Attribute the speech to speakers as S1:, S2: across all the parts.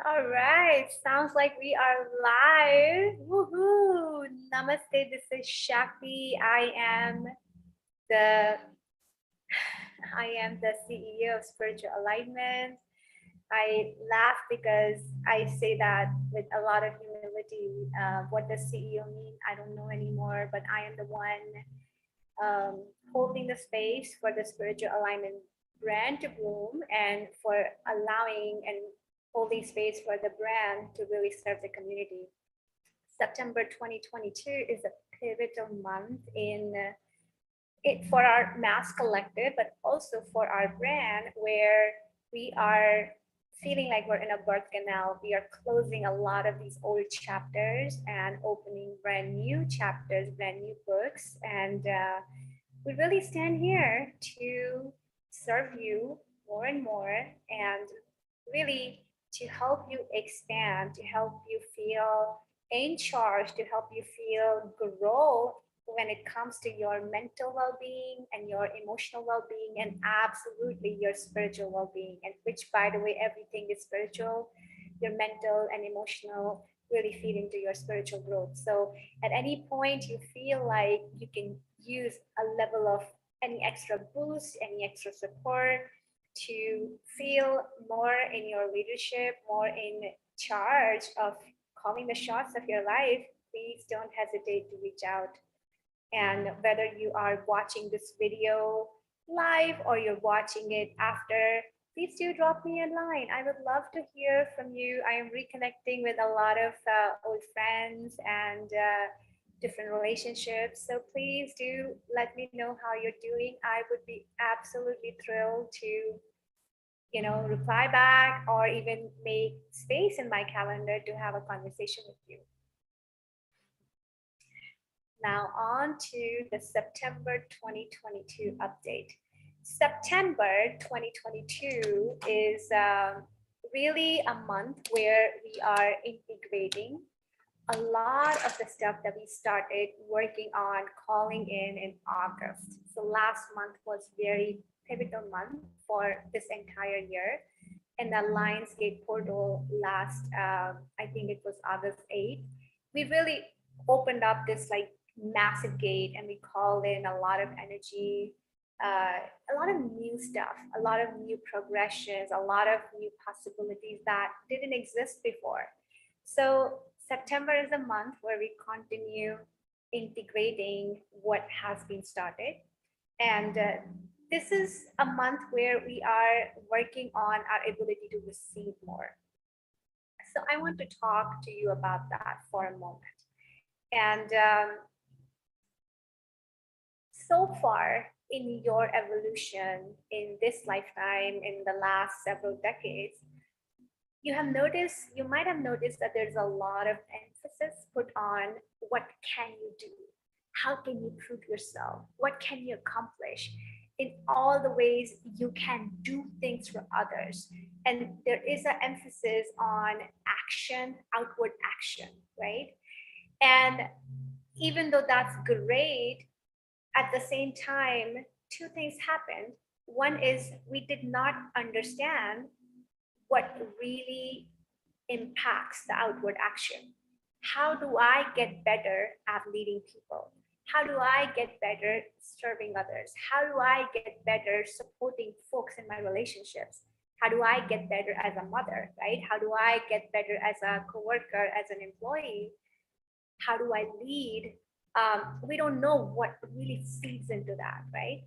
S1: All right, sounds like we are live. Woohoo! Namaste. This is Shakti. The I am the CEO of Spiritual Alignment. I laugh because I say that with a lot of humility. What does CEO mean? I don't know anymore, but I am the one holding the space for the Spiritual Alignment brand to bloom and for allowing and holding space for the brand to really serve the community. September 2022 is a pivotal month in it for our mass collective, but also for our brand, where we are feeling like we're in a birth canal. We are closing a lot of these old chapters and opening brand new chapters, brand new books, and we really stand here to serve you more and more and really to help you expand, to help you feel in charge, to help you feel grow when it comes to your mental well-being and your emotional well-being and absolutely your spiritual well-being, and which, by the way, everything is spiritual. Your mental and emotional really feed into your spiritual growth. So at any point you feel like you can use a level of any extra boost, any extra support to feel more in your leadership, more in charge of calling the shots of your life, please don't hesitate to reach out. And whether you are watching this video live or you're watching it after, please do drop me a line. I would love to hear from you. I am reconnecting with a lot of old friends and different relationships. So please do let me know how you're doing. I would be absolutely thrilled to, reply back or even make space in my calendar to have a conversation with you. Now on to the September 2022 update. September 2022 is really a month where we are integrating a lot of the stuff that we started working on calling in August. So last month was very pivotal month for this entire year. And the Lionsgate portal last, I think it was August 8th, we really opened up this like massive gate and we called in a lot of energy, a lot of new stuff, a lot of new progressions, a lot of new possibilities that didn't exist before. So September is a month where we continue integrating what has been started. And this is a month where we are working on our ability to receive more. So I want to talk to you about that for a moment. And so far in your evolution in this lifetime, in the last several decades, you might have noticed that there's a lot of emphasis put on what can you do? How can you prove yourself? What can you accomplish? In all the ways you can do things for others. And there is an emphasis on action, outward action, right? And even though that's great, at the same time, two things happened. One is we did not understand what really impacts the outward action. How do I get better at leading people? How do I get better serving others? How do I get better supporting folks in my relationships? How do I get better as a mother, right? How do I get better as a coworker, as an employee? How do I lead? We don't know what really feeds into that, right?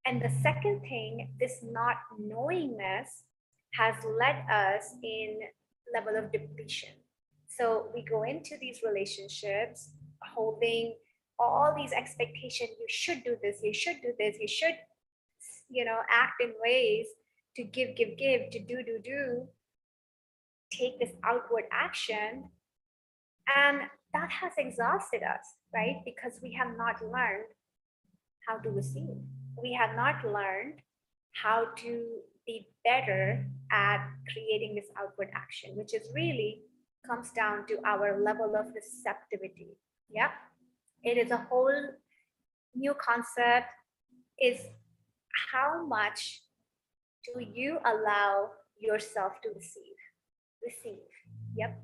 S1: And the second thing, this not knowingness has led us in level of depletion. So we go into these relationships holding all these expectations. You should do this, you should do this, you should, act in ways to give, to do, take this outward action. And that has exhausted us, right? Because we have not learned how to receive. We have not learned how to be better at creating this outward action, which is really comes down to our level of receptivity. Yeah. It is a whole new concept, is how much do you allow yourself to receive? Receive. Yep.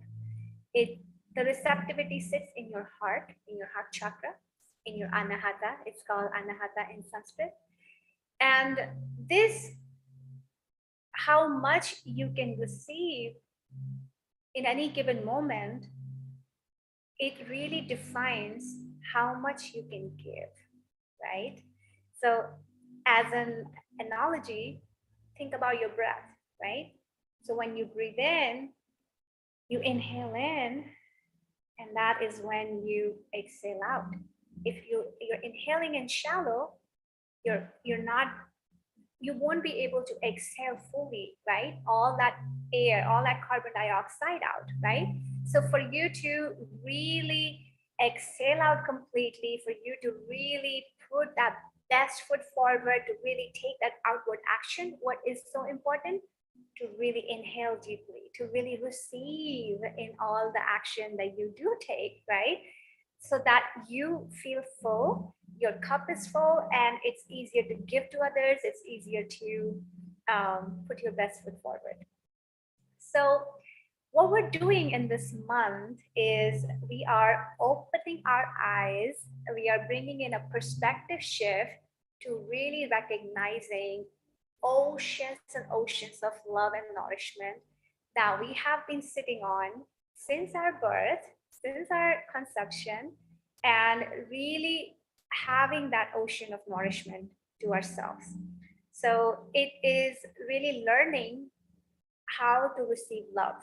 S1: The receptivity sits in your heart chakra, in your anahata. It's called anahata in Sanskrit. And this, how much you can receive in any given moment, it really defines how much you can give, right? So, as an analogy, think about your breath, right? So, when you breathe in, you inhale in, and that is when you exhale out. If you're inhaling in shallow, you're not, you won't be able to exhale fully, right? All that air, all that carbon dioxide out, right? So for you to really exhale out completely, for you to really put that best foot forward, to really take that outward action, what is so important? To really inhale deeply, to really receive in all the action that you do take, right? So that you feel full, your cup is full, and it's easier to give to others, it's easier to put your best foot forward. So what we're doing in this month is we are opening our eyes, we are bringing in a perspective shift to really recognizing oceans and oceans of love and nourishment that we have been sitting on since our birth, since our conception, and really having that ocean of nourishment to ourselves. So it is really learning how to receive love.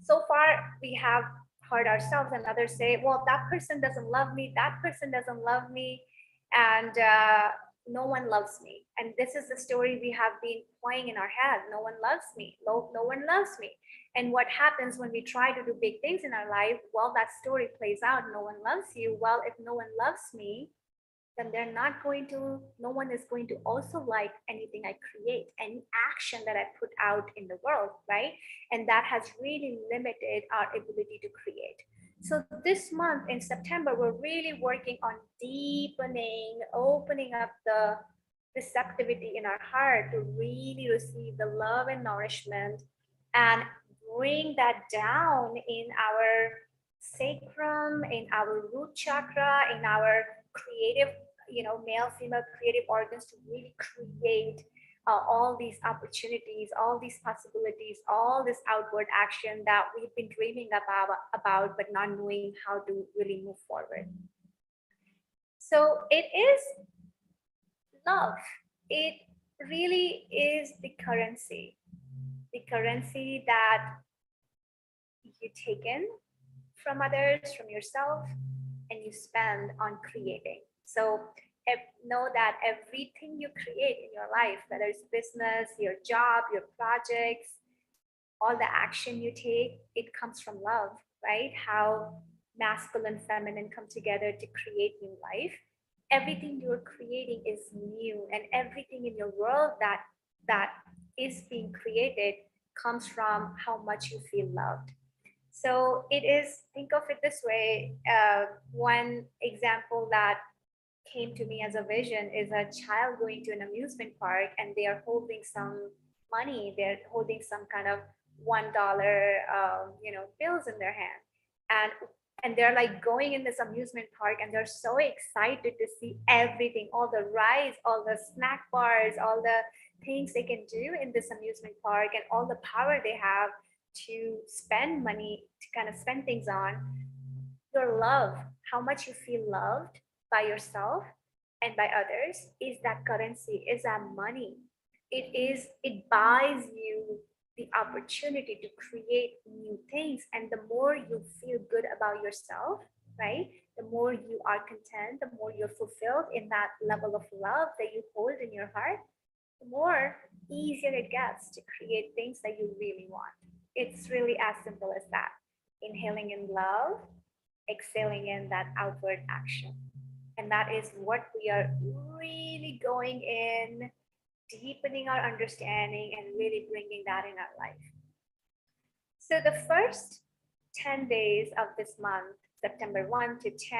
S1: So far, we have heard ourselves and others say, well, that person doesn't love me, that person doesn't love me, and no one loves me. And this is the story we have been playing in our head. No one loves me. No one loves me. And what happens when we try to do big things in our life? Well, that story plays out. No one loves you. Well, if no one loves me, then they're not going to, no one is going to also like anything I create, any action that I put out in the world, right? And that has really limited our ability to create. So this month in September, we're really working on deepening, opening up the receptivity in our heart to really receive the love and nourishment, and bring that down in our sacrum, in our root chakra, in our creative, male, female creative organs, to really create all these opportunities, all these possibilities, all this outward action that we've been dreaming about, but not knowing how to really move forward. So it is love. It really is the currency that you take in from others, from yourself, and you spend on creating. So know that everything you create in your life, whether it's business, your job, your projects, all the action you take, it comes from love, right? How masculine, feminine come together to create new life. Everything you're creating is new, and everything in your world that is being created comes from how much you feel loved. So it is, think of it this way. One example that came to me as a vision is a child going to an amusement park, and they are holding some money. They're holding some kind of $1, bills in their hand, and they're like going in this amusement park, and they're so excited to see everything, all the rides, all the snack bars, all the things they can do in this amusement park, and all the power they have to spend money, to kind of spend things on. Your love, how much you feel loved by yourself and by others, is that currency, is that money. It buys you the opportunity to create new things. And the more you feel good about yourself, right? The more you are content, the more you're fulfilled in that level of love that you hold in your heart, the more easier it gets to create things that you really want. It's really as simple as that. Inhaling in love, exhaling in that outward action. And that is what we are really going in, deepening our understanding and really bringing that in our life. So the first 10 days of this month, September 1 to 10,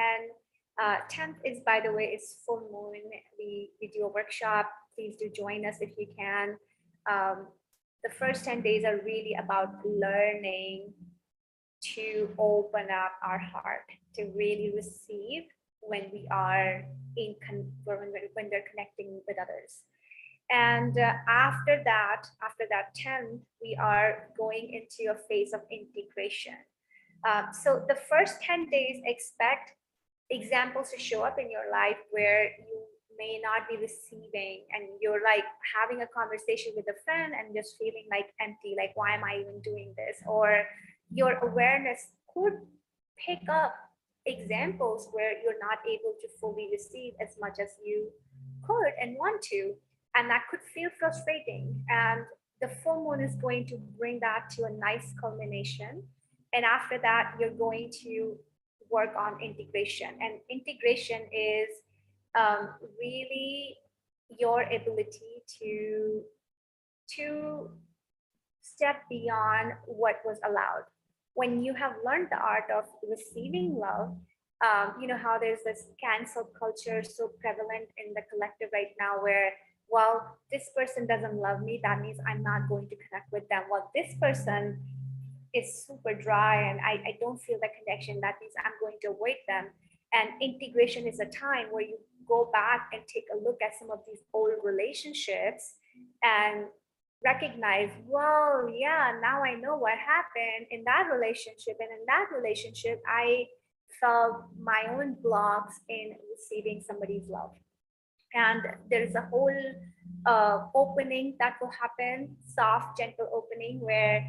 S1: 10th is, by the way, is full moon. We do a workshop. Please do join us if you can. The first 10 days are really about learning to open up our heart, to really receive when we are when we're connecting with others. And after that 10th, we are going into a phase of integration. So the first 10 days, expect examples to show up in your life where you may not be receiving, and you're like having a conversation with a friend and just feeling like empty, like, why am I even doing this? Or your awareness could pick up examples where you're not able to fully receive as much as you could and want to. And that could feel frustrating. And the full moon is going to bring that to a nice culmination. And after that, you're going to work on integration. And integration is really your ability to step beyond what was allowed. When you have learned the art of receiving love, you know how there's this cancel culture so prevalent in the collective right now, where, well, this person doesn't love me, that means I'm not going to connect with them. Well, this person is super dry and I don't feel the connection, that means I'm going to avoid them. And integration is a time where you go back and take a look at some of these old relationships and recognize, well, yeah, now I know what happened in that relationship. And in that relationship, I felt my own blocks in receiving somebody's love. And there is a whole opening that will happen, soft, gentle opening, where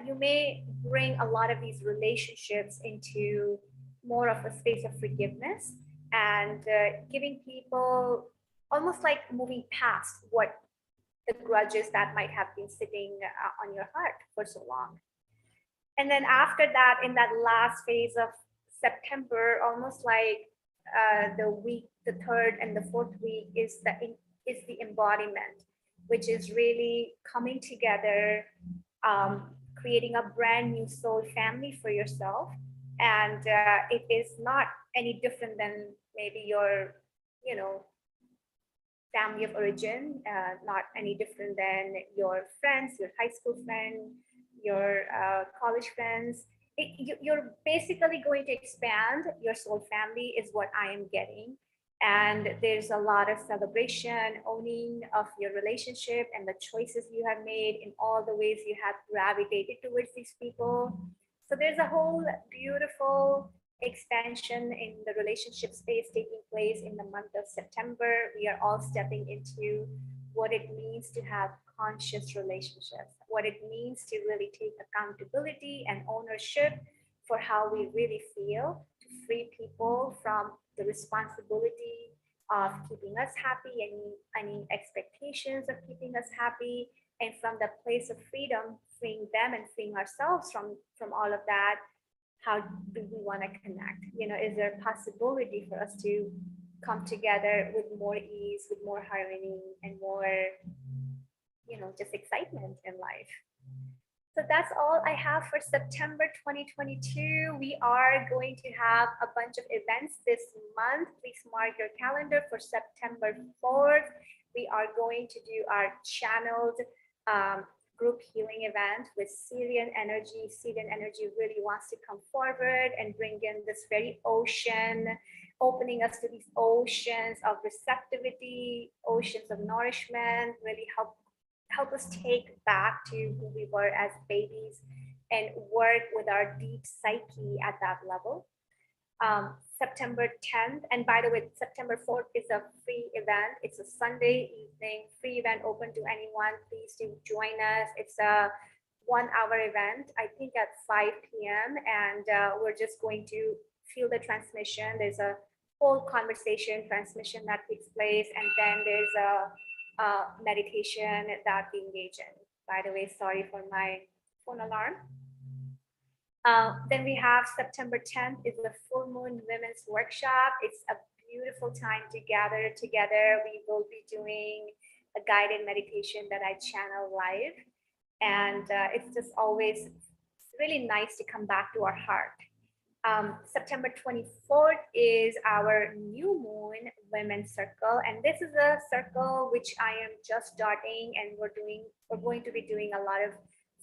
S1: you may bring a lot of these relationships into more of a space of forgiveness and giving people, almost like moving past what the grudges that might have been sitting on your heart for so long. And then after that, in that last phase of September, almost like the week, the third and the fourth week is the embodiment, which is really coming together, creating a brand new soul family for yourself. And it is not any different than maybe your, you know, family of origin, not any different than your friends, your high school friend, your college friends. You're basically going to expand your soul family, is what I am getting. And there's a lot of celebration, owning of your relationship and the choices you have made in all the ways you have gravitated towards these people. So there's a whole beautiful expansion in the relationship space taking place in the month of September. We are all stepping into what it means to have conscious relationships, what it means to really take accountability and ownership for how we really feel, to free people from the responsibility of keeping us happy, any expectations of keeping us happy, and from the place of freedom, freeing them and freeing ourselves from all of that. How do we want to connect? You know, is there a possibility for us to come together with more ease, with more harmony, and more, you know, just excitement in life? So that's all I have for September 2022. We are going to have a bunch of events this month. Please mark your calendar for September 4th. We are going to do our channeled group healing event with Syrian energy. Syrian energy really wants to come forward and bring in this very ocean, opening us to these oceans of receptivity, oceans of nourishment, really help us take back to who we were as babies and work with our deep psyche at that level. September 10th, and by the way, September 4th is a free event. It's a Sunday evening, free event open to anyone. Please do join us. It's a 1-hour event, I think at 5 p.m. And we're just going to feel the transmission. There's a whole conversation transmission that takes place. And then there's a meditation that we engage in. By the way, sorry for my phone alarm. Then we have September 10th is the full moon women's workshop. It's a beautiful time to gather together. We will be doing a guided meditation that I channel live. And it's just always really nice to come back to our heart. September 24th is our new moon women's circle. And this is a circle which I am just starting, and we're going to be doing a lot of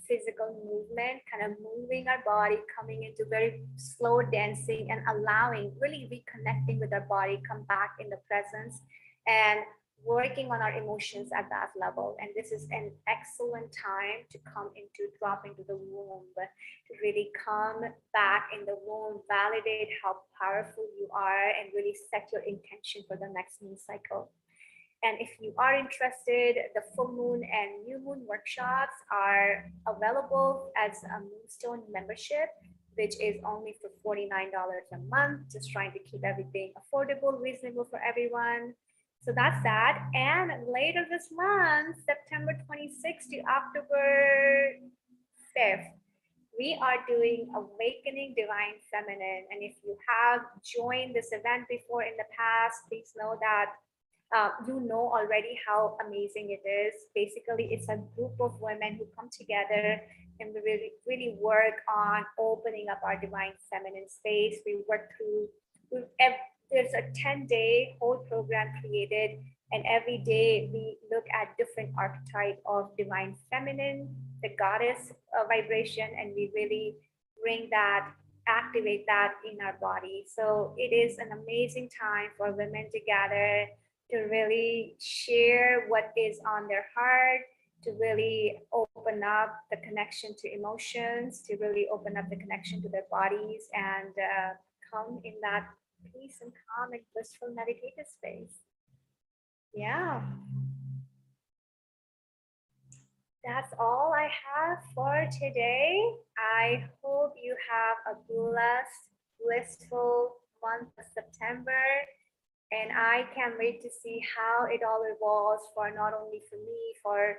S1: physical movement, kind of moving our body, coming into very slow dancing and allowing, really reconnecting with our body, come back in the presence and working on our emotions at that level. And this is an excellent time to come into, drop into the womb, to really come back in the womb, validate how powerful you are, and really set your intention for the next moon cycle. And if you are interested, the full moon and new moon workshops are available as a Moonstone membership, which is only for $49 a month, just trying to keep everything affordable, reasonable for everyone. So that's that. And later this month, September 26th to October 5th, we are doing Awakening Divine Feminine. And if you have joined this event before in the past, please know that you know already how amazing it is. Basically, it's a group of women who come together and we really work on opening up our divine feminine space. We work through, there's a 10-day whole program created, and every day we look at different archetype of divine feminine, the goddess vibration, and we really bring that, activate that in our body. So it is an amazing time for women to gather, to really share what is on their heart, to really open up the connection to emotions, to really open up the connection to their bodies, and come in that peace and calm and blissful meditative space. Yeah. That's all I have for today. I hope you have a blessed, blissful month of September. And I can't wait to see how it all evolves for not only for me, for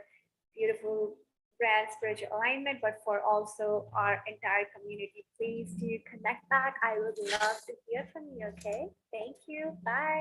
S1: beautiful brand spiritual alignment, but for also our entire community. Please do connect back. I would love to hear from you. Okay. Thank you. Bye.